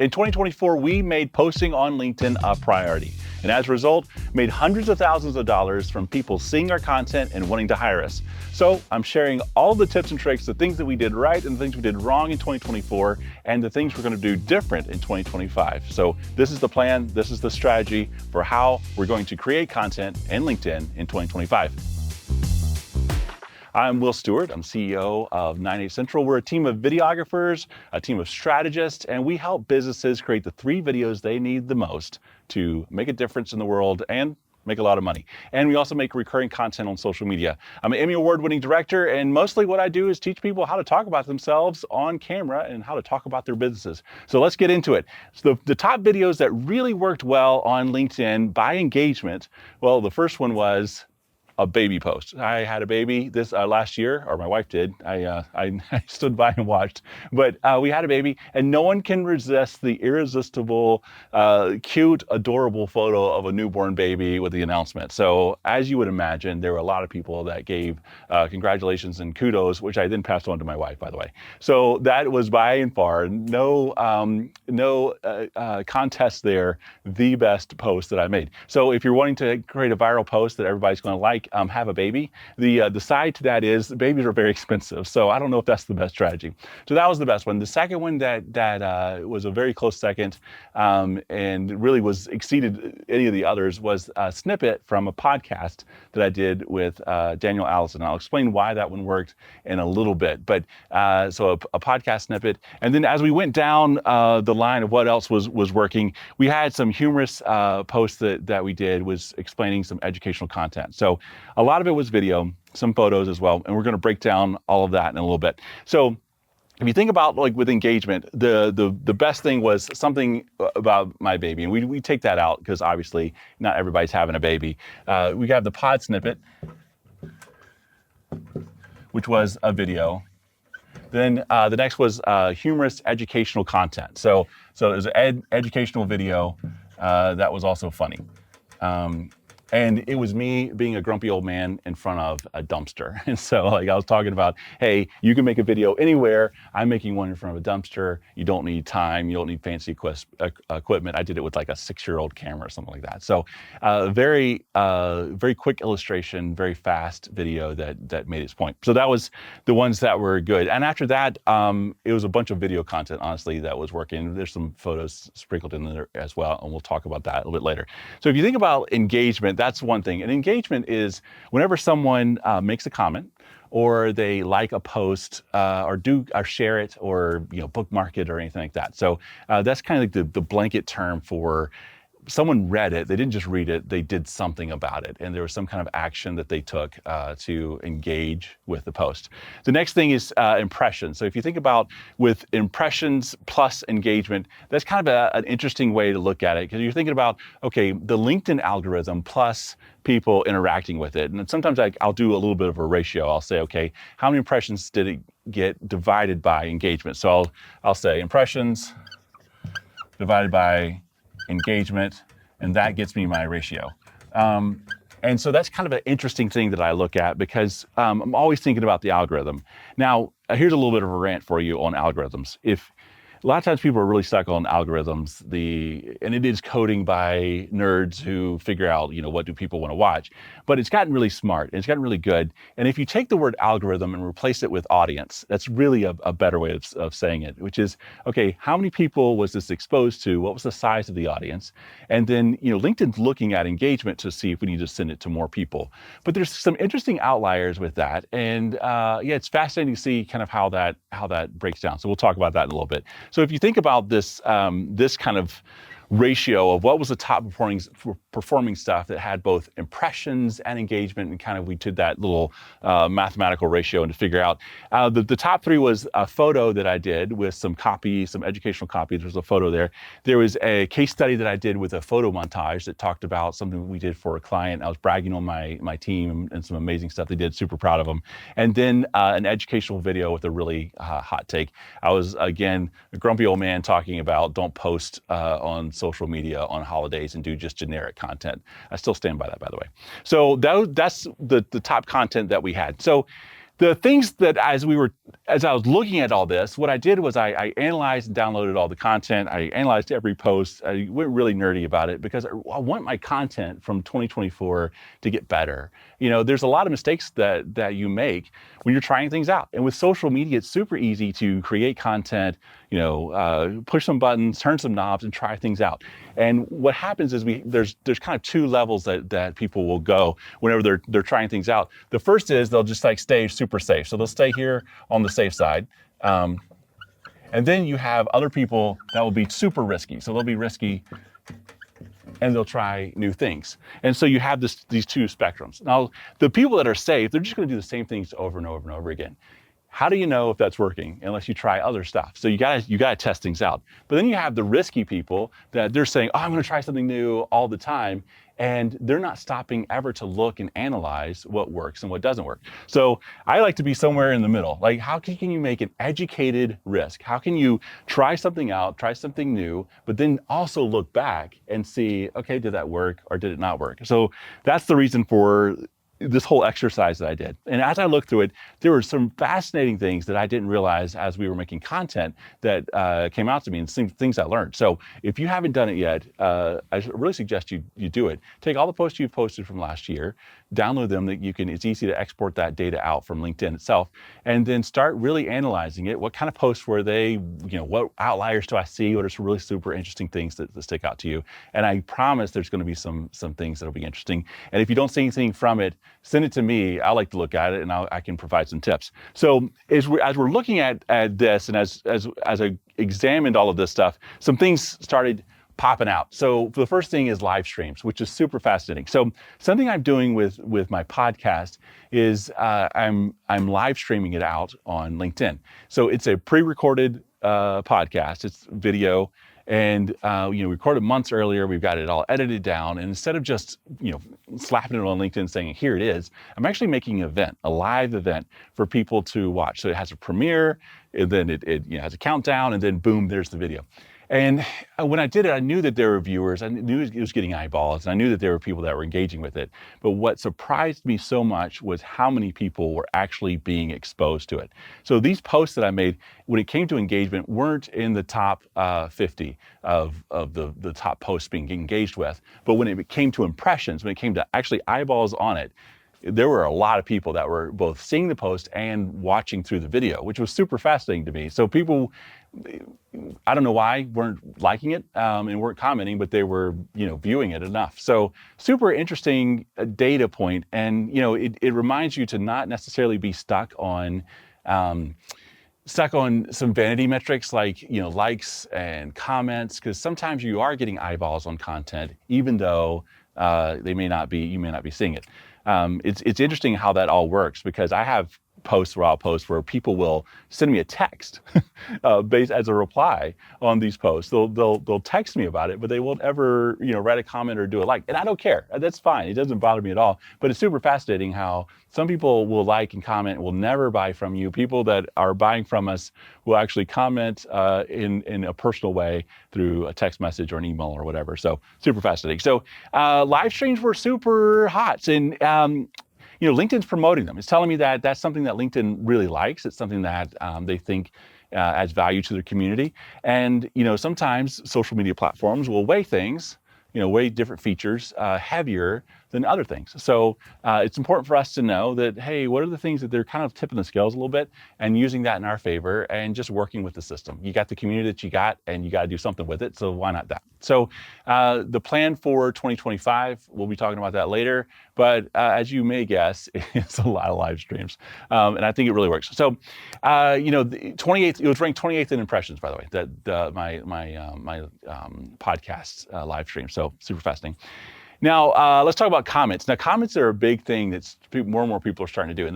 In 2024, we made posting on LinkedIn a priority. And as a result, made hundreds of thousands of dollars from people seeing our content and wanting to hire us. So I'm sharing all the tips and tricks, the things that we did right and the things we did wrong in 2024, and the things we're going to do different in 2025. So this is the plan, this is the strategy for how we're going to create content in LinkedIn in 2025. I'm Will Stewart. I'm CEO of 98 Central. We're a team of videographers, a team of strategists, and we help businesses create the 3 videos they need the most to make a difference in the world and make a lot of money. And we also make recurring content on social media. I'm an Emmy Award-winning director, and mostly what I do is teach people how to talk about themselves on camera and how to talk about their businesses. So let's get into it. So the top videos that really worked well on LinkedIn by engagement, well, the first one was a baby post. I had a baby this last year, or my wife did. I stood by and watched, but we had a baby, and no one can resist the irresistible, cute, adorable photo of a newborn baby with the announcement. So as you would imagine, there were a lot of people that gave congratulations and kudos, which I then passed on to my wife, by the way. So that was by and far no contest there, the best post that I made. So if you're wanting to create a viral post that everybody's going to like, have a baby. The side to that is babies are very expensive, so I don't know if that's the best strategy. So that was the best one. The second one that was a very close second and really exceeded any of the others was a snippet from a podcast that I did with Daniel Allison. I'll explain why that one worked in a little bit. But so a podcast snippet, and then as we went down the line of what else was working, we had some humorous posts that we did was explaining some educational content. So a lot of it was video, some photos as well, and we're going to break down all of that in a little bit. So if you think about like with engagement, the best thing was something about my baby, and we take that out because obviously not everybody's having a baby. We have the pod snippet, which was a video. Then the next was humorous educational content. So it was an educational video that was also funny. And it was me being a grumpy old man in front of a dumpster. And so like I was talking about, hey, you can make a video anywhere. I'm making one in front of a dumpster. You don't need time. You don't need fancy equipment. I did it with like a 6-year-old camera or something like that. So very quick illustration, very fast video that made its point. So that was the ones that were good. And after that, it was a bunch of video content, honestly, that was working. There's some photos sprinkled in there as well, and we'll talk about that a little bit later. So if you think about engagement, that's one thing. And engagement is whenever someone makes a comment or they like a post or share it or bookmark it or anything like that. So that's kind of like the blanket term for someone read it. They didn't just read it, they did something about it. And there was some kind of action that they took to engage with the post. The next thing is impressions. So if you think about with impressions plus engagement, that's kind of an interesting way to look at it, because you're thinking about, okay, the LinkedIn algorithm plus people interacting with it. And sometimes I'll do a little bit of a ratio. I'll say, okay, how many impressions did it get divided by engagement? So I'll say impressions divided by engagement, and that gets me my ratio. And so that's kind of an interesting thing that I look at because I'm always thinking about the algorithm. Now, here's a little bit of a rant for you on algorithms. A lot of times people are really stuck on algorithms, and it is coding by nerds who figure out, what do people want to watch. But it's gotten really smart, and it's gotten really good. And if you take the word algorithm and replace it with audience, that's really a better way of saying it, which is, okay, how many people was this exposed to? What was the size of the audience? And then, LinkedIn's looking at engagement to see if we need to send it to more people. But there's some interesting outliers with that. And it's fascinating to see kind of how that breaks down. So we'll talk about that in a little bit. So if you think about this kind of ratio of what was the top performing stuff that had both impressions and engagement, and kind of we did that little mathematical ratio and to figure out the top 3 was a photo that I did with some copy, some educational copy. There's a photo there. There was a case study that I did with a photo montage that talked about something we did for a client. I was bragging on my team and some amazing stuff they did. Super proud of them. And then an educational video with a really hot take. I was again a grumpy old man talking about don't post on social media on holidays and do just generic content. I still stand by that, by the way. So that's the top content that we had. So the things that as I was looking at all this, what I did was I analyzed and downloaded all the content. I analyzed every post. I went really nerdy about it because I want my content from 2024 to get better. There's a lot of mistakes that you make when you're trying things out. And with social media, it's super easy to create content, push some buttons, turn some knobs, and try things out. And what happens is there's kind of two levels that people will go whenever they're trying things out. The first is they'll just stay super safe. So they'll stay here on the safe side. And then you have other people that will be super risky. So they'll be risky and they'll try new things. And so you have these two spectrums. Now, the people that are safe, they're just going to do the same things over and over and over again. How do you know if that's working unless you try other stuff? So you gotta test things out. But then you have the risky people that they're saying, I'm gonna try something new all the time. And they're not stopping ever to look and analyze what works and what doesn't work. So I like to be somewhere in the middle. Like, how can you make an educated risk? How can you try something out, try something new, but then also look back and see, okay, did that work or did it not work? So that's the reason for this whole exercise that I did. And as I looked through it, there were some fascinating things that I didn't realize as we were making content that came out to me and things I learned. So if you haven't done it yet, I really suggest you do it. Take all the posts you've posted from last year, download them. It's easy to export that data out from LinkedIn itself, and then start really analyzing it. What kind of posts were they? What outliers do I see? What are some really super interesting things that stick out to you? And I promise there's going to be some things that'll be interesting. And if you don't see anything from it, send it to me. I like to look at it, and I can provide some tips. So as we're looking at this, and as I examined all of this stuff, some things started popping out. So the first thing is live streams, which is super fascinating. So something I'm doing with my podcast is I'm live streaming it out on LinkedIn. So it's a pre-recorded podcast. It's video. And we recorded months earlier. We've got it all edited down. And instead of just slapping it on LinkedIn saying, here it is, I'm actually making an event, a live event for people to watch. So it has a premiere, and then it has a countdown, and then boom, there's the video. And when I did it, I knew that there were viewers. I knew it was getting eyeballs, and I knew that there were people that were engaging with it. But what surprised me so much was how many people were actually being exposed to it. So these posts that I made, when it came to engagement, weren't in the top 50 of the top posts being engaged with. But when it came to impressions, when it came to actually eyeballs on it, there were a lot of people that were both seeing the post and watching through the video, which was super fascinating to me. So people, I don't know why, weren't liking it and weren't commenting, but they were, viewing it enough. So super interesting data point. And, it reminds you to not necessarily be stuck on some vanity metrics like, likes and comments, because sometimes you are getting eyeballs on content, even though you may not be seeing it. It's interesting how that all works, because I have posts where people will send me a text based as a reply on these posts. They'll text me about it, but they won't ever write a comment or do a like. And I don't care. That's fine. It doesn't bother me at all. But it's super fascinating how some people will like and comment, will never buy from you. People that are buying from us will actually comment in a personal way through a text message or an email or whatever. So super fascinating. So live streams were super hot, and LinkedIn's promoting them. It's telling me that that's something that LinkedIn really likes. It's something that they think adds value to their community. And sometimes social media platforms will weigh things, weigh different features heavier than other things. So it's important for us to know that, hey, what are the things that they're kind of tipping the scales a little bit and using that in our favor and just working with the system. You got the community that you got, and you got to do something with it. So why not that? So the plan for 2025, we'll be talking about that later. But as you may guess, it's a lot of live streams. And I think it really works. So, the 28th, it was ranked 28th in impressions, by the way, that my podcast live stream. So super fascinating. Now, let's talk about comments. Now, comments are a big thing that more and more people are starting to do, and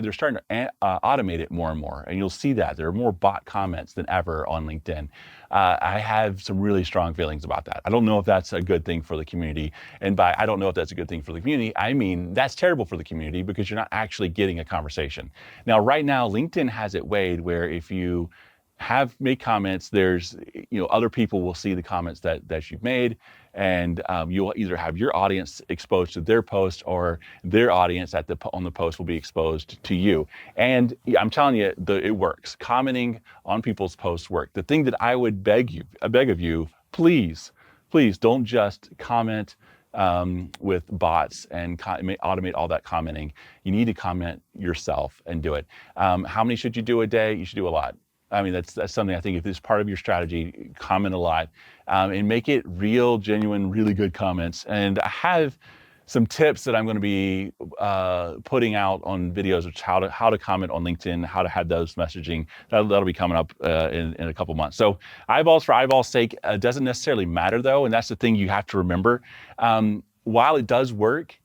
they're starting to automate it more and more. And you'll see that there are more bot comments than ever on LinkedIn. I have some really strong feelings about that. I don't know if that's a good thing for the community. And by I don't know if that's a good thing for the community, I mean that's terrible for the community, because you're not actually getting a conversation. Now, right now, LinkedIn has it weighed where if you make comments. There's, other people will see the comments that you've made, and you'll either have your audience exposed to their post, or their audience on the post will be exposed to you. And I'm telling you, it works. Commenting on people's posts work. The thing that I would beg of you, please don't just comment with bots and automate all that commenting. You need to comment yourself and do it. How many should you do a day? You should do a lot. I mean, that's something I think if it's part of your strategy, comment a lot, and make it real, genuine, really good comments. And I have some tips that I'm going to be putting out on videos of how to comment on LinkedIn, how to have those messaging. That'll be coming up in a couple months. So eyeballs for eyeballs' sake doesn't necessarily matter though, and that's the thing you have to remember. While it does work,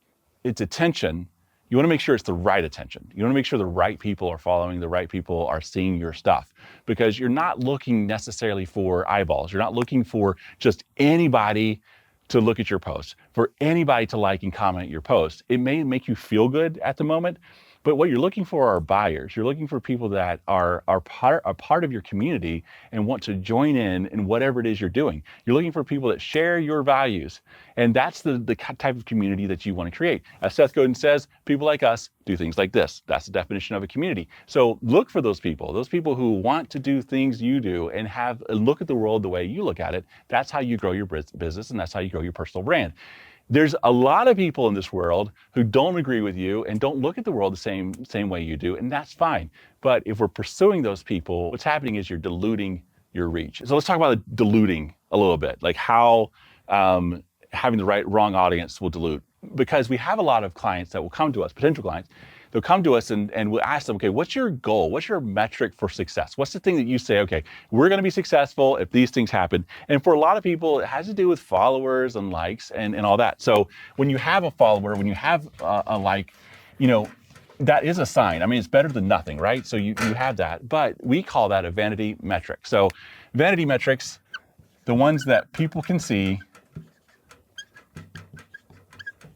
it's attention. You want to make sure it's the right attention. You want to make sure the right people are following, the right people are seeing your stuff, because you're not looking necessarily for eyeballs. You're not looking for just anybody to look at your post, for anybody to like and comment your post. It may make you feel good at the moment, but what you're looking for are buyers. You're looking for people that are part of your community and want to join in whatever it is you're doing. You're looking for people that share your values. And that's the type of community that you want to create. As Seth Godin says, people like us do things like this. That's the definition of a community. So look for those people who want to do things you do and look at the world the way you look at it. That's how you grow your business, and that's how you grow your personal brand. There's a lot of people in this world who don't agree with you and don't look at the world the same way you do, and that's fine. But if we're pursuing those people, what's happening is you're diluting your reach. So let's talk about diluting a little bit, like how having the wrong audience will dilute. Because we have a lot of clients that will come to us, potential clients, they'll come to us and we'll ask them, okay, what's your goal? What's your metric for success? What's the thing that you say, okay, we're going to be successful if these things happen? And for a lot of people, it has to do with followers and likes and all that. So when you have a follower, when you have a like, that is a sign. I mean, it's better than nothing, right? So you have that, but we call that a vanity metric. So vanity metrics, the ones that people can see,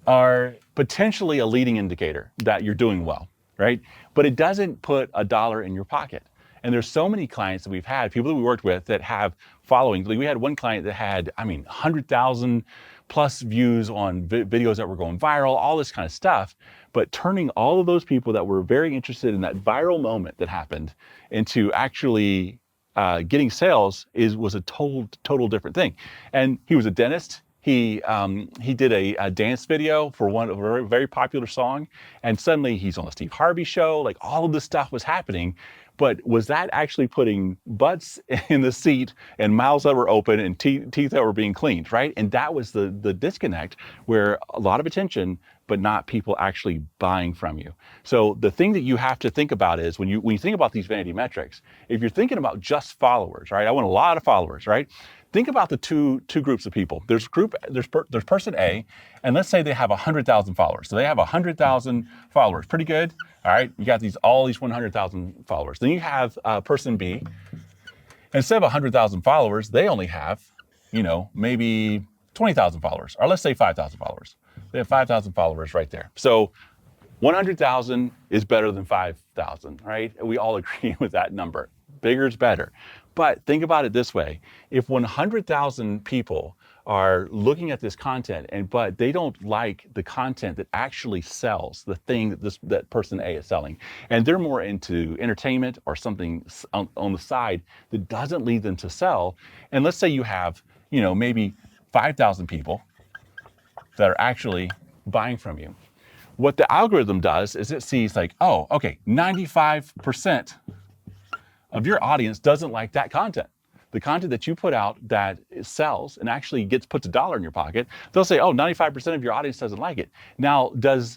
are potentially a leading indicator that you're doing well, right? But it doesn't put a dollar in your pocket. And there's so many clients that we've had, people that we worked with that have followings. Like we had one client that had, 100,000 plus views on videos that were going viral, all this kind of stuff. But turning all of those people that were very interested in that viral moment that happened into actually getting sales was a total different thing. And he was a dentist. He did a dance video for a very, very popular song, and suddenly he's on the Steve Harvey show. Like all of this stuff was happening, but was that actually putting butts in the seat and mouths that were open and teeth that were being cleaned, right? And that was the disconnect, where a lot of attention, but not people actually buying from you. So the thing that you have to think about is when you think about these vanity metrics, if you're thinking about just followers, right? I want a lot of followers, right? Think about the two groups of people. There's person A, and let's say they have 100,000 followers. So they have 100,000 followers, pretty good. All right, you got all these 100,000 followers. Then you have person B. Instead of 100,000 followers, they only have, maybe 20,000 followers, or let's say 5,000 followers. They have 5,000 followers right there. So 100,000 is better than 5,000, right? We all agree with that number. Bigger is better. But think about it this way. If 100,000 people are looking at this content, but they don't like the content that actually sells, the thing that person A is selling, and they're more into entertainment or something on the side that doesn't lead them to sell, and let's say you have, maybe 5,000 people that are actually buying from you. What the algorithm does is it sees like, oh, okay, 95% of your audience doesn't like that content. The content that you put out that sells and actually puts a dollar in your pocket, they'll say, oh, 95% of your audience doesn't like it. Now,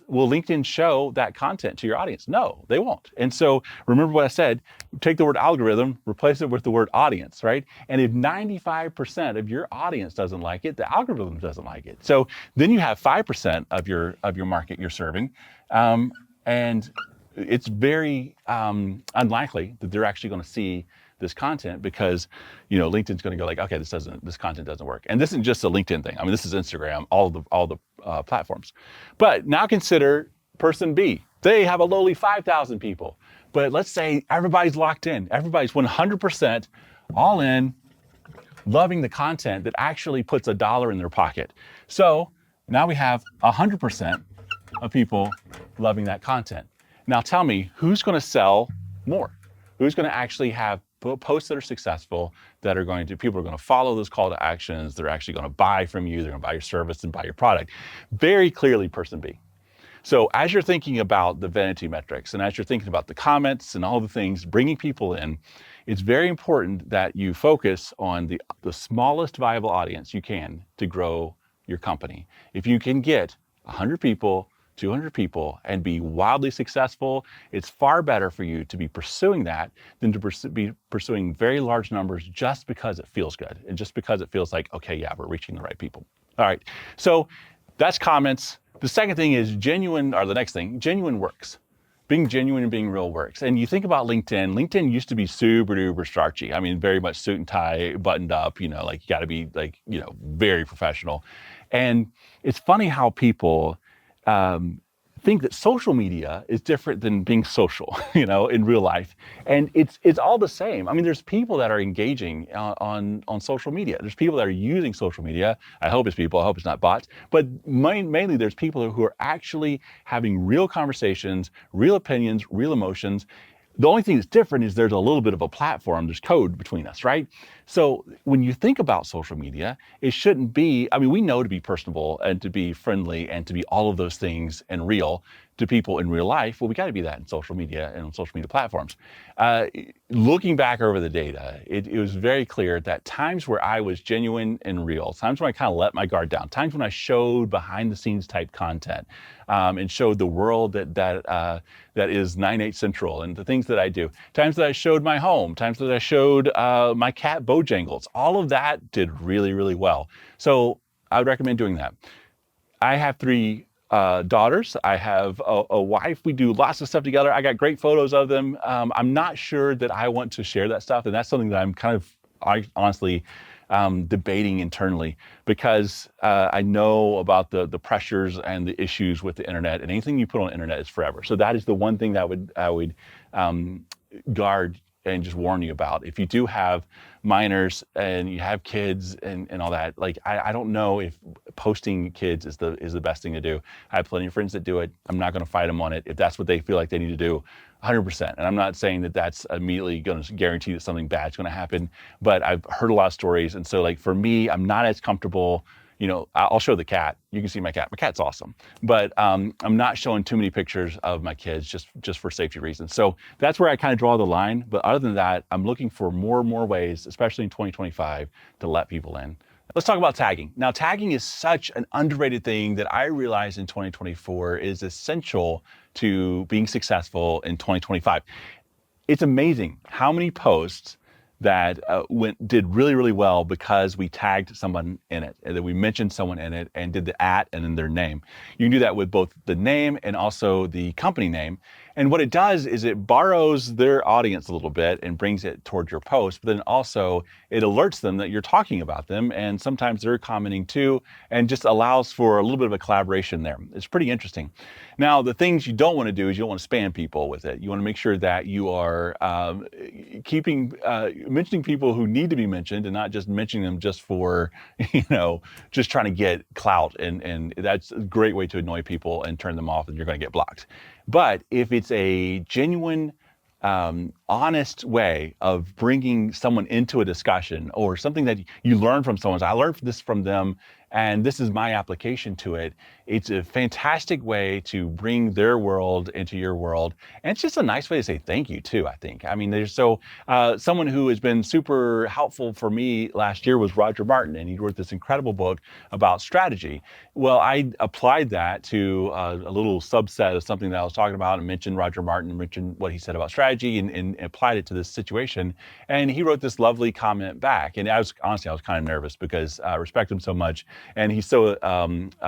will LinkedIn show that content to your audience? No, they won't. And so remember what I said, take the word algorithm, replace it with the word audience, right? And if 95% of your audience doesn't like it, the algorithm doesn't like it. So then you have 5% of your market you're serving. And it's very unlikely that they're actually going to see this content because, LinkedIn's going to go like, okay, this content doesn't work. And this isn't just a LinkedIn thing. I mean, this is Instagram, all the platforms. But now consider person B. They have a lowly 5,000 people. But let's say everybody's locked in, everybody's 100% all in, loving the content that actually puts a dollar in their pocket. So now we have 100% of people loving that content. Now tell me, who's going to sell more? Who's going to actually have posts that are successful, that are going to, people are going to follow those call to actions, they're actually going to buy from you, they're going to buy your service and buy your product? Very clearly person B. So as you're thinking about the vanity metrics, and as you're thinking about the comments and all the things, bringing people in, it's very important that you focus on the smallest viable audience you can to grow your company. If you can get 100 people, 200 people, and be wildly successful, it's far better for you to be pursuing that than to be pursuing very large numbers just because it feels good and just because it feels like, okay, yeah, we're reaching the right people. All right, so that's comments. The second thing is genuine, or the next thing, genuine works. Being genuine and being real works. And you think about LinkedIn. LinkedIn used to be super duper starchy. I mean, very much suit and tie, buttoned up, like you got to be like, very professional. And it's funny how people think that social media is different than being social, in real life. And it's all the same. I mean, there's people that are engaging on social media. There's people that are using social media. I hope it's people. I hope it's not bots. But mainly there's people who are actually having real conversations, real opinions, real emotions. The only thing that's different is there's a little bit of a platform, there's code between us, right? So when you think about social media, it shouldn't be, I mean, we know to be personable and to be friendly and to be all of those things and real to people in real life. Well, we got to be that in social media and on social media platforms. Looking back over the data, it was very clear that times where I was genuine and real, times when I kind of let my guard down, times when I showed behind the scenes type content and showed the world that is 9/8 Central and the things that I do, times that I showed my home, times that I showed my cat Bojangles, all of that did really, really well. So I would recommend doing that. I have 3 daughters. I have a wife. We do lots of stuff together. I got great photos of them. I'm not sure that I want to share that stuff. And that's something that I'm kind of honestly debating internally, because I know about the pressures and the issues with the internet, and anything you put on the internet is forever. So that is the one thing that I would guard and just warn you about. If you do have minors and you have kids and all that, like I don't know if posting kids is the best thing to do. I have plenty of friends that do it. I'm not going to fight them on it if that's what they feel like they need to do. 100%. And I'm not saying that that's immediately going to guarantee that something bad's going to happen, but I've heard a lot of stories. And so like for me, I'm not as comfortable. I'll show the cat. You can see my cat. My cat's awesome. But I'm not showing too many pictures of my kids just for safety reasons. So that's where I kind of draw the line. But other than that, I'm looking for more and more ways, especially in 2025, to let people in. Let's talk about tagging. Now, tagging is such an underrated thing that I realize in 2024 is essential to being successful in 2025. It's amazing how many posts that did really, really well because we tagged someone in it, and that we mentioned someone in it and did the @ and then their name. You can do that with both the name and also the company name. And what it does is it borrows their audience a little bit and brings it towards your post, but then also it alerts them that you're talking about them, and sometimes they're commenting too, and just allows for a little bit of a collaboration there. It's pretty interesting. Now, the things you don't want to do is you don't want to spam people with it. You want to make sure that you are mentioning people who need to be mentioned and not just mentioning them just for, just trying to get clout. And that's a great way to annoy people and turn them off, and you're going to get blocked. But if it's a genuine, honest way of bringing someone into a discussion, or something that you learn from someone, I learned this from them, and this is my application to it. It's a fantastic way to bring their world into your world. And it's just a nice way to say thank you too, I think. I mean, someone who has been super helpful for me last year was Roger Martin, and he wrote this incredible book about strategy. Well, I applied that to a little subset of something that I was talking about, and mentioned Roger Martin, and mentioned what he said about strategy, and applied it to this situation. And he wrote this lovely comment back. And I was kind of nervous because I respect him so much. And he's so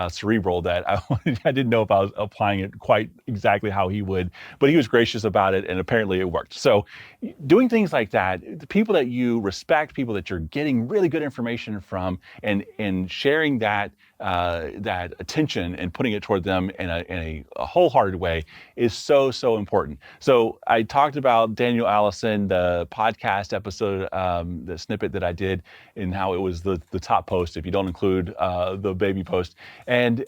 cerebral that I didn't know if I was applying it quite exactly how he would, but he was gracious about it, and apparently it worked. So doing things like that, the people that you respect, people that you're getting really good information from, and sharing that that attention and putting it toward them in a wholehearted way is so important. So I talked about Daniel Allison, the podcast episode, the snippet that I did, and how it was the top post if you don't include the baby post. And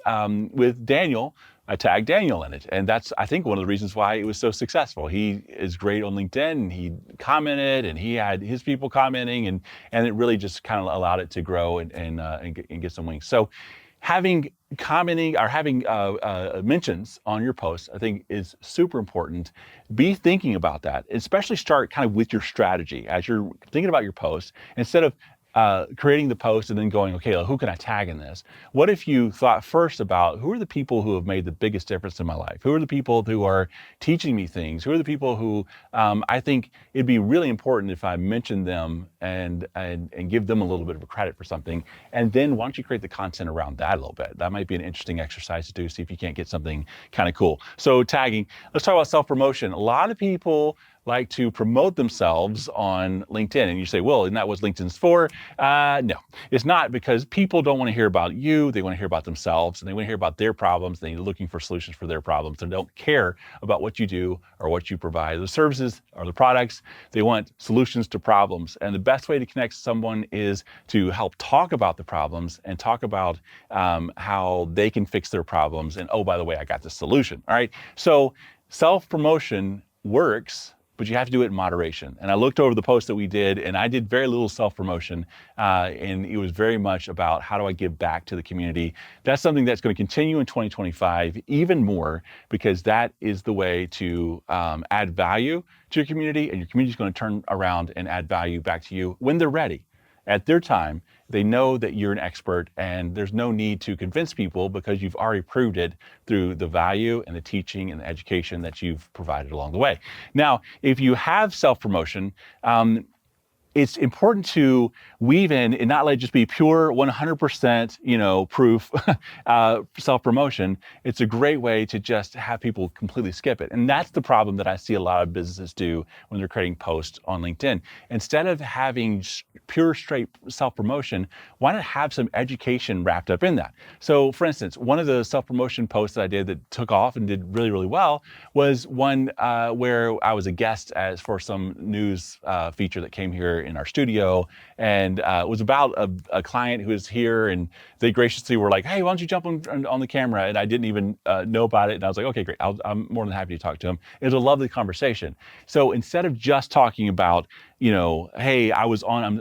with Daniel, I tagged Daniel in it. And that's, I think, one of the reasons why it was so successful. He is great on LinkedIn, and he commented, and he had his people commenting, and it really just kind of allowed it to grow and get some wings. So having commenting or having mentions on your posts, I think, is super important. Be thinking about that, especially start kind of with your strategy as you're thinking about your posts. Instead of creating the post and then going, okay, well, who can I tag in this? What if you thought first about who are the people who have made the biggest difference in my life? Who are the people who are teaching me things? Who are the people who I think it'd be really important if I mention them and give them a little bit of a credit for something? And then why don't you create the content around that a little bit? That might be an interesting exercise to do, see if you can't get something kind of cool. So tagging, let's talk about self-promotion. A lot of people like to promote themselves on LinkedIn. And you say, well, isn't that what LinkedIn's for? No, it's not, because people don't want to hear about you. They want to hear about themselves, and they want to hear about their problems. They're looking for solutions for their problems. They don't care about what you do or what you provide, the services or the products. They want solutions to problems. And the best way to connect someone is to help talk about the problems and talk about how they can fix their problems. And oh, by the way, I got the solution. All right. So self-promotion works, but you have to do it in moderation. And I looked over the post that we did, and I did very little self-promotion, and it was very much about how do I give back to the community. That's something that's going to continue in 2025 even more, because that is the way to add value to your community, and your community is going to turn around and add value back to you when they're ready. At their time, they know that you're an expert, and there's no need to convince people, because you've already proved it through the value and the teaching and the education that you've provided along the way. Now, if you have self-promotion, it's important to weave in and not let it just be pure 100%, proof self-promotion. It's a great way to just have people completely skip it. And that's the problem that I see a lot of businesses do when they're creating posts on LinkedIn. Instead of having pure straight self-promotion, why not have some education wrapped up in that? So for instance, one of the self-promotion posts that I did that took off and did really, really well was one where I was a guest for some news feature that came here in our studio, and it was about a client who was here, and they graciously were like, hey, why don't you jump on the camera? And I didn't even know about it, and I was like, okay, great, I'm more than happy to talk to him. It was a lovely conversation. So instead of just talking about, hey, I was on,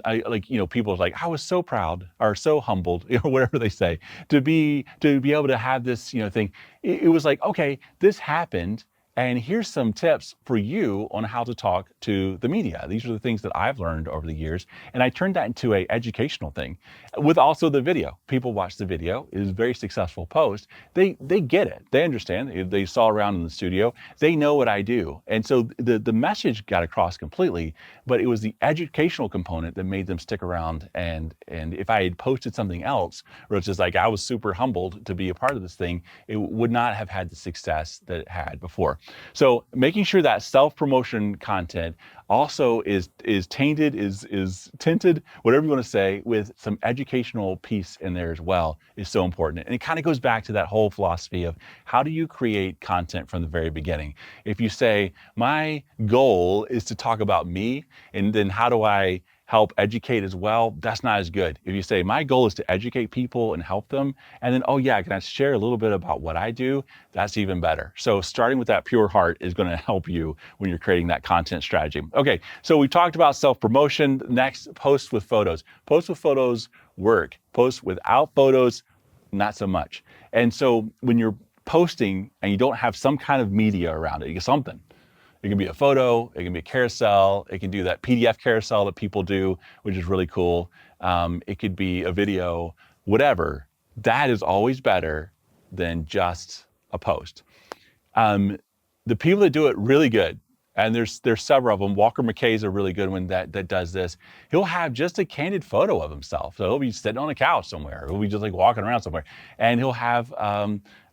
people are like, I was so proud or so humbled, whatever they say, to be able to have this, thing. It was like, okay, this happened, and here's some tips for you on how to talk to the media. These are the things that I've learned over the years. And I turned that into an educational thing with also the video. People watch the video. It is a very successful post. They get it. They understand. They saw around in the studio. They know what I do. And so the message got across completely, but it was the educational component that made them stick around. And if I had posted something else, where it's just like, I was super humbled to be a part of this thing, it would not have had the success that it had before. So making sure that self-promotion content also is tainted, is tinted, whatever you want to say, with some educational piece in there as well is so important. And it kind of goes back to that whole philosophy of how do you create content from the very beginning? If you say, my goal is to talk about me, and then how do I help educate as well, that's not as good. If you say, my goal is to educate people and help them, and then, oh yeah, can I share a little bit about what I do? That's even better. So starting with that pure heart is going to help you when you're creating that content strategy. Okay, so we talked about self-promotion. Next, posts with photos. Posts with photos work. Posts without photos, not so much. And so when you're posting and you don't have some kind of media around it, you get something. It can be a photo, it can be a carousel, it can do that PDF carousel that people do, which is really cool. It could be a video, whatever. That is always better than just a post. The people that do it really good And there's several of them. Walker McKay is a really good one that does this. He'll have just a candid photo of himself. So he'll be sitting on a couch somewhere. He'll be just like walking around somewhere. And he'll have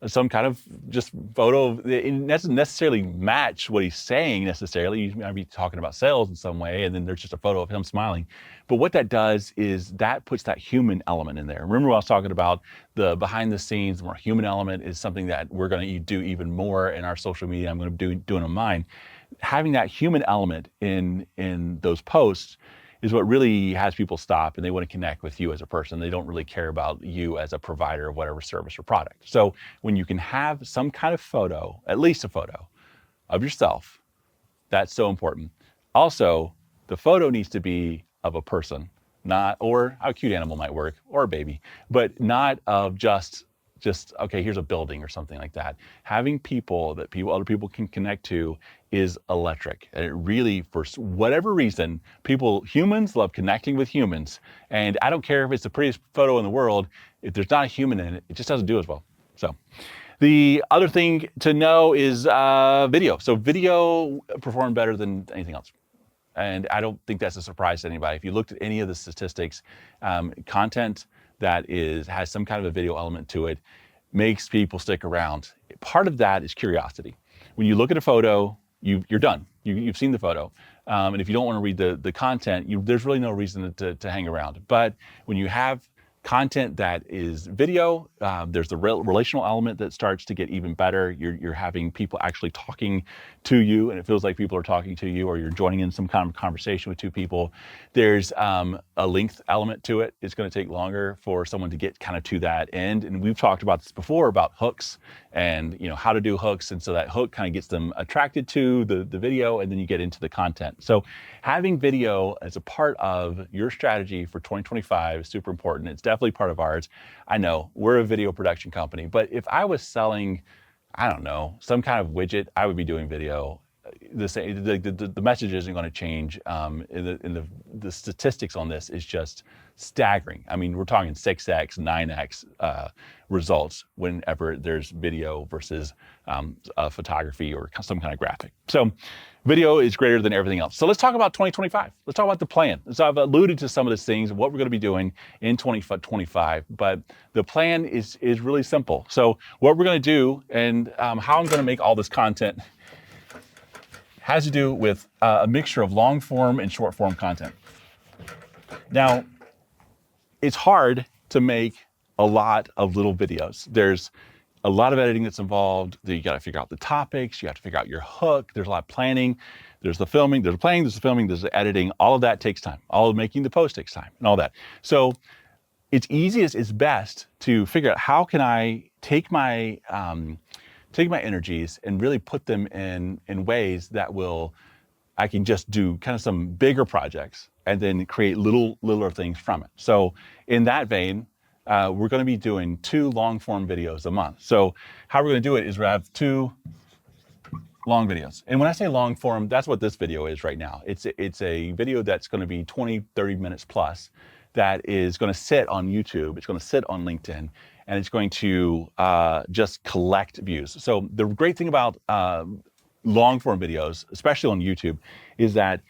some kind of just photo. It doesn't necessarily match what he's saying necessarily. He might be talking about sales in some way, and then there's just a photo of him smiling. But what that does is that puts that human element in there. Remember what I was talking about, the behind the scenes, the more human element is something that we're going to do even more in our social media. I'm going to do it on mine. Having that human element in those posts is what really has people stop, and they want to connect with you as a person. They don't really care about you as a provider of whatever service or product. So when you can have some kind of photo, at least a photo of yourself, that's so important. Also, the photo needs to be of a person, not, or a cute animal might work, or a baby, but not of just okay, here's a building or something like that. Having people that other people can connect to is electric. And it really, for whatever reason, humans love connecting with humans. And I don't care if it's the prettiest photo in the world, if there's not a human in it, it just doesn't do as well. So the other thing to know is video. So video performed better than anything else. And I don't think that's a surprise to anybody. If you looked at any of the statistics, content that has some kind of a video element to it makes people stick around. Part of that is curiosity. When you look at a photo, you're done. You've seen the photo. And if you don't want to read the content, there's really no reason to hang around. But when you have content that is video, there's the relational element that starts to get even better. You're having people actually talking to you, and it feels like people are talking to you, or you're joining in some kind of conversation with two people. There's a length element to it. It's going to take longer for someone to get kind of to that end. And we've talked about this before about hooks and how to do hooks. And so that hook kind of gets them attracted to the video, and then you get into the content. So having video as a part of your strategy for 2025 is super important. It's definitely part of ours. I know we're a video production company, but if I was selling, I don't know, some kind of widget, I would be doing video. The message isn't going to change. The statistics on this is just staggering. I mean, we're talking 6x, 9x results whenever there's video versus photography or some kind of graphic. So video is greater than everything else. So let's talk about 2025. Let's talk about the plan. So I've alluded to some of these things, what we're going to be doing in 2025, but the plan is really simple. So what we're going to do and how I'm going to make all this content has to do with a mixture of long form and short form content. Now, it's hard to make a lot of little videos. There's a lot of editing that's involved. You got to figure out the topics. You have to figure out your hook. There's a lot of planning. There's the filming, there's the planning, there's the filming, there's the editing. All of that takes time. All of making the post takes time and all that. So it's best to figure out how can I take my energies and really put them in ways that I can just do kind of some bigger projects and then create littler things from it. So in that vein, we're going to be doing 2 long form videos a month. So how we're going to do it is we have 2 long videos. And when I say long form, that's what this video is right now. It's a video that's going to be 20, 30 minutes plus that is going to sit on YouTube. It's going to sit on LinkedIn, and it's going to just collect views. So the great thing about long form videos, especially on YouTube, is that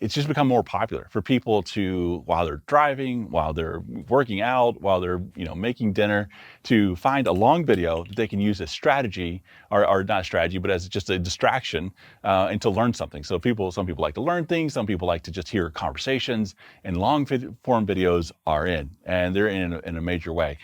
it's just become more popular for people to, while they're driving, while they're working out, while they're making dinner, to find a long video that they can use as strategy, or not strategy, but as just a distraction, and to learn something. So some people like to learn things, some people like to just hear conversations, and long form videos are and they're in a major way.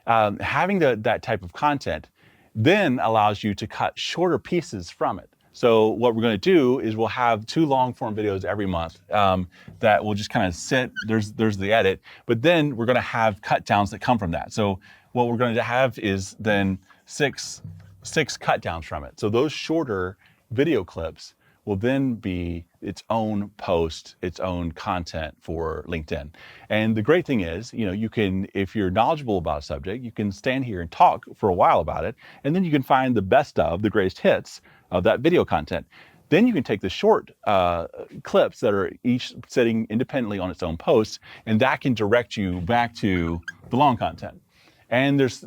Having that type of content then allows you to cut shorter pieces from it. So what we're going to do is we'll have 2 long form videos every month that will just kind of sit, there's the edit, but then we're going to have cut downs that come from that. So what we're going to have is then six cut downs from it. So those shorter video clips will then be its own post, its own content for LinkedIn. And the great thing is, you can, if you're knowledgeable about a subject, you can stand here and talk for a while about it, and then you can find the best of the greatest hits of that video content. Then you can take the short clips that are each sitting independently on its own post, and that can direct you back to the long content. And there's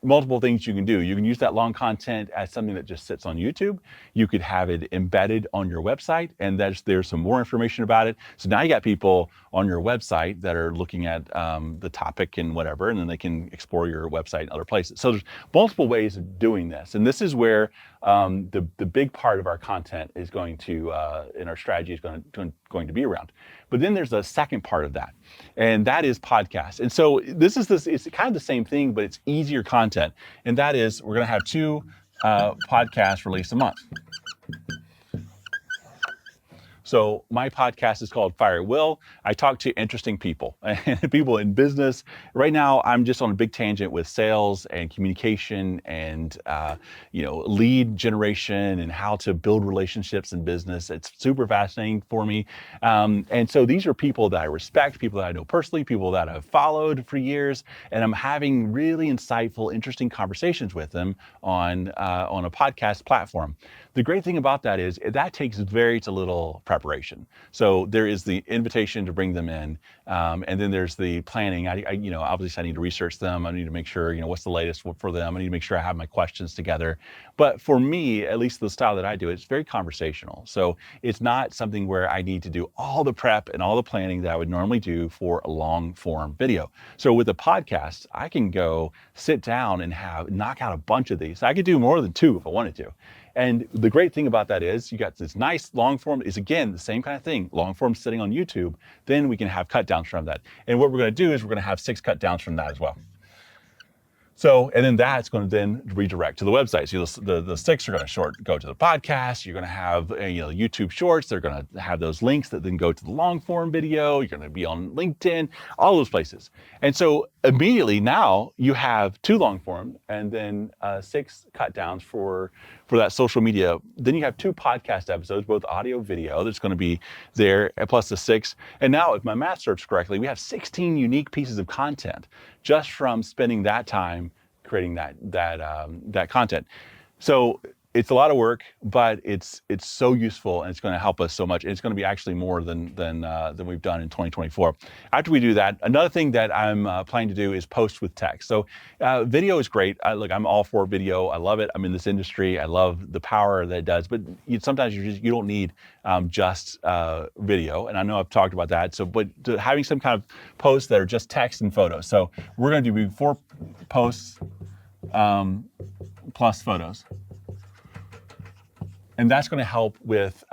multiple things you can do. You can use that long content as something that just sits on YouTube. You could have it embedded on your website, and there's some more information about it. So now you got people on your website that are looking at the topic and whatever, and then they can explore your website in other places. So there's multiple ways of doing this. And this is where the big part of our content is going to, in our strategy is going to be around. But then there's a second part of that, and that is podcasts. And so it's kind of the same thing, but it's easier content. And that is, we're going to have 2 podcasts released a month. So my podcast is called Fire at Will. I talk to interesting people, people in business. Right now, I'm just on a big tangent with sales and communication and lead generation and how to build relationships in business. It's super fascinating for me. And so these are people that I respect, people that I know personally, people that I've followed for years, and I'm having really insightful, interesting conversations with them on a podcast platform. The great thing about that is that takes very little preparation. So there is the invitation to bring them in, and then there's the planning. Obviously I need to research them. I need to make sure, what's the latest for them. I need to make sure I have my questions together. But for me, at least the style that I do, it's very conversational. So it's not something where I need to do all the prep and all the planning that I would normally do for a long form video. So with a podcast, I can go sit down and knock out a bunch of these. I could do more than 2 if I wanted to. And the great thing about that is you got this nice long form is, again, the same kind of thing, long form sitting on YouTube. Then we can have cut downs from that. And what we're going to do is we're going to have 6 cut downs from that as well. So, and then that's going to then redirect to the website. So the 6 are going to go to the podcast. You're going to have YouTube Shorts. They're going to have those links that then go to the long form video. You're going to be on LinkedIn, all those places. And so immediately now you have 2 long form and then 6 cut downs for that social media. Then you have 2 podcast episodes, both audio, video. That's going to be there, plus the 6. And now, if my math serves correctly, we have 16 unique pieces of content just from spending that time creating that content. So it's a lot of work, but it's so useful, and it's going to help us so much. And it's going to be actually more than we've done in 2024. After we do that, another thing that I'm planning to do is post with text. So video is great. I'm all for video. I love it. I'm in this industry. I love the power that it does. But sometimes you don't need just video. And I know I've talked about that. But having some kind of posts that are just text and photos. So we're going to do 4 posts plus photos. And that's going to help with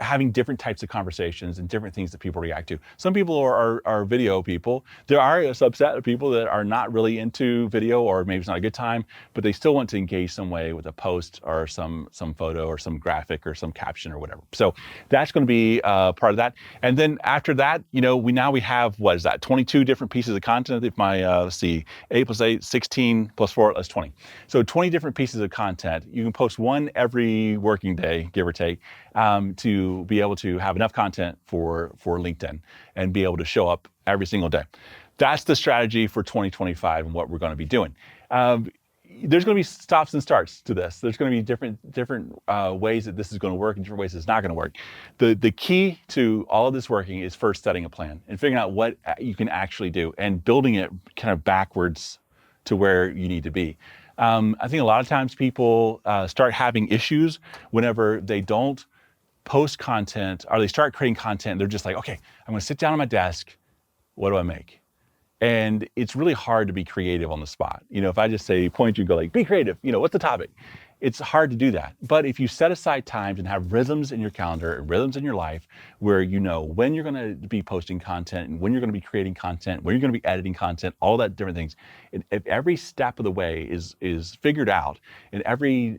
having different types of conversations and different things that people react to. Some people are video people. There are a subset of people that are not really into video, or maybe it's not a good time, but they still want to engage some way with a post or some photo or some graphic or some caption or whatever. So that's going to be part of that. And then after that, we have, 22 different pieces of content. If my, 8 plus 8, 16 plus 4, that's 20. So 20 different pieces of content. You can post 1 every working day, give or take, to be able to have enough content for LinkedIn and be able to show up every single day. That's the strategy for 2025 and what we're going to be doing. There's going to be stops and starts to this. There's going to be different ways that this is going to work and different ways it's not going to work. The key to all of this working is first setting a plan and figuring out what you can actually do and building it kind of backwards to where you need to be. I think a lot of times people start having issues whenever they don't post content, or they start creating content. They're just like, okay, I'm going to sit down at my desk. What do I make? And it's really hard to be creative on the spot. If I just point you and go like, be creative, what's the topic? It's hard to do that. But if you set aside times and have rhythms in your calendar and rhythms in your life where you know when you're going to be posting content and when you're going to be creating content, when you're going to be editing content, all that different things. And if every step of the way is figured out, and every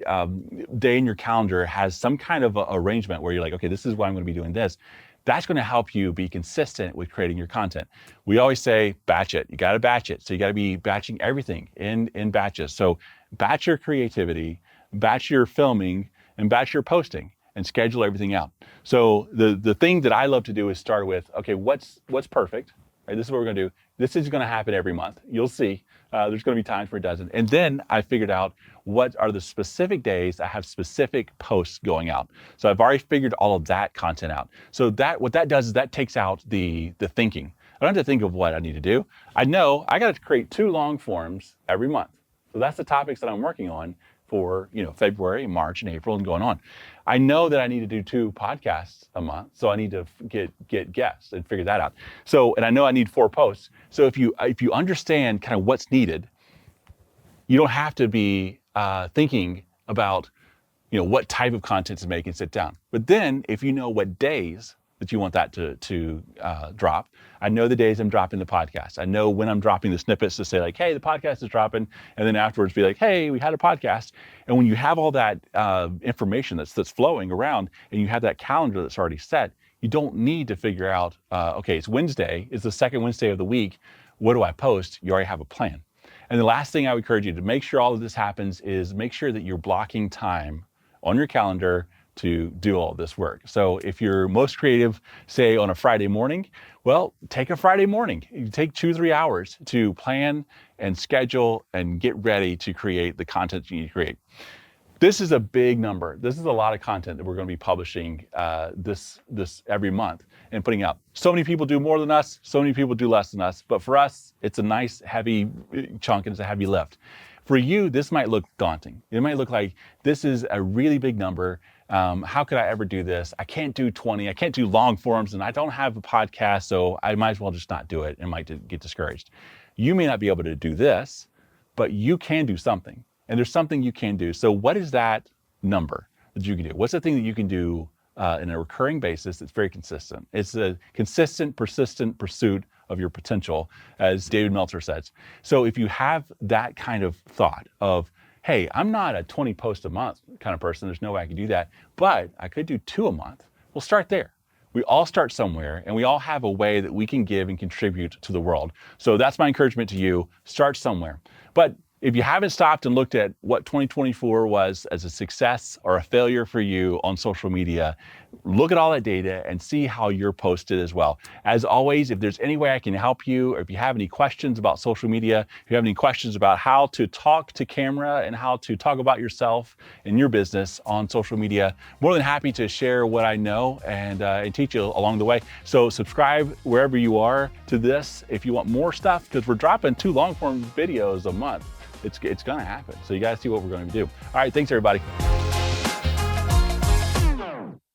day in your calendar has some kind of a arrangement where you're like, okay, this is why I'm going to be doing this, that's going to help you be consistent with creating your content. We always say batch it. You got to batch it. So you got to be batching everything in batches. So batch your creativity, batch your filming, and batch your posting, and schedule everything out. So the thing that I love to do is start with, okay, what's perfect? Right, this is what we're going to do. This is going to happen every month. You'll see. There's going to be times where it doesn't. And then I figured out what are the specific days I have specific posts going out. So I've already figured all of that content out. So what that does is that takes out the thinking. I don't have to think of what I need to do. I know I got to create 2 long forms every month. So that's the topics that I'm working on for, February, March, and April and going on. I know that I need to do 2 podcasts a month. So I need to get guests and figure that out. So, and I know I need 4 posts. So if you understand kind of what's needed, you don't have to be thinking about, what type of content to make and sit down. But then if you know what days that you want that to drop, I know the days I'm dropping the podcast. I know when I'm dropping the snippets to say like, hey, the podcast is dropping. And then afterwards be like, hey, we had a podcast. And when you have all that information that's flowing around and you have that calendar that's already set, you don't need to figure out, okay, it's Wednesday, it's the second Wednesday of the week. What do I post? You already have a plan. And the last thing I would encourage you to make sure all of this happens is make sure that you're blocking time on your calendar to do all this work. So if you're most creative, say on a Friday morning, well, take a Friday morning. You take 2-3 hours to plan and schedule and get ready to create the content you need to create. This is a big number. This is a lot of content that we're going to be publishing this every month and putting out. So many people do more than us. So many people do less than us. But for us, it's a nice heavy chunk and it's a heavy lift. For you, this might look daunting. It might look like this is a really big number. How could I ever do this? I can't do 20. I can't do long forums and I don't have a podcast, so I might as well just not do it and might get discouraged. You may not be able to do this, but you can do something. And there's something you can do. So what is that number that you can do? What's the thing that you can do in a recurring basis that's very consistent? It's a consistent, persistent pursuit of your potential, as David Meltzer says. So if you have that kind of thought of, hey, I'm not a 20 post a month kind of person, there's no way I could do that, but I could do 2 a month. We'll start there. We all start somewhere and we all have a way that we can give and contribute to the world. So that's my encouragement to you. Start somewhere. But if you haven't stopped and looked at what 2024 was as a success or a failure for you on social media, look at all that data and see how you're posted as well. As always, if there's any way I can help you, or if you have any questions about social media, if you have any questions about how to talk to camera and how to talk about yourself and your business on social media, more than happy to share what I know and teach you along the way. So subscribe wherever you are to this if you want more stuff, because we're dropping 2 long form videos a month. It's going to happen. So you got to see what we're going to do. All right. Thanks, everybody.